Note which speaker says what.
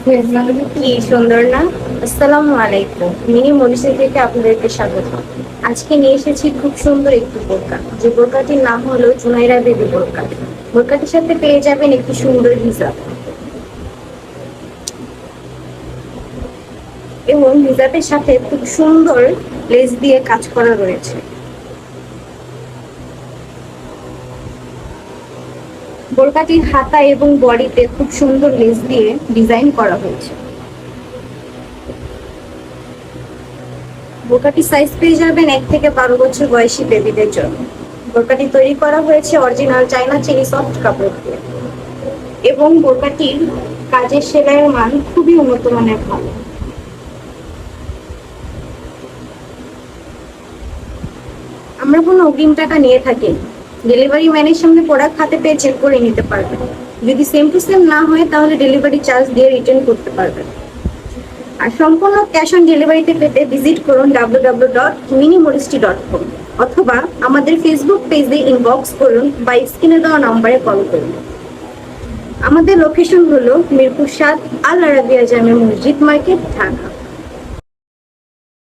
Speaker 1: কি সুন্দর না? আসসালামু আলাইকুম, মিনি মরিসা থেকে আপনাদেরকে স্বাগত। আজকে নিয়ে এসেছি খুব সুন্দর একটি বোরকা, যে বোরকাটির নাম হলো জুনাইরা বেবি বোরকা। বোরকাটির সাথে পেয়ে যাবেন একটি সুন্দর হিজাব, এবং হিজাবের সাথে খুব সুন্দর লেস দিয়ে কাজ করা রয়েছে। বোরকাটির হাতা এবং বডিতে খুব সুন্দর লেস দিয়ে ডিজাইন করা হয়েছে। বোরকাটি সাইজ পেয়ে যাবেন 1 থেকে 12 বছর বয়সী বেবিদের জন্য। বোরকাটি তৈরি করা হয়েছে অরিজিনাল চায়না চেরি সফট কাপড় দিয়ে, এবং বোরকাটির কাজের সেলাইয়ের মান খুবই উন্নত মানের ভালো। আমরা কোনো অগ্রিম টাকা নিয়ে থাকি, ডেলিভারি ম্যানের সামনে প্রোডাক্ট হাতে পেয়ে চেক করে নিতে পারবেন। যদি সেম টু সেম না হয় তাহলে ডেলিভারি চার্জ দিয়ে রিটার্ন করতে পারবেন। আর সম্পূর্ণ ক্যাশ অন ডেলিভারিতে পেতে ভিজিট করুন www.minimodesty.com, অথবা আমাদের ফেসবুক পেজে ইনবক্স করুন বা স্ক্রিনে দেওয়া নম্বরে কল করুন। আমাদের লোকেশন হলো মিরপুর 7 আল আরাবিয়া জামে মসজিদ মার্কেট, ঢাকা।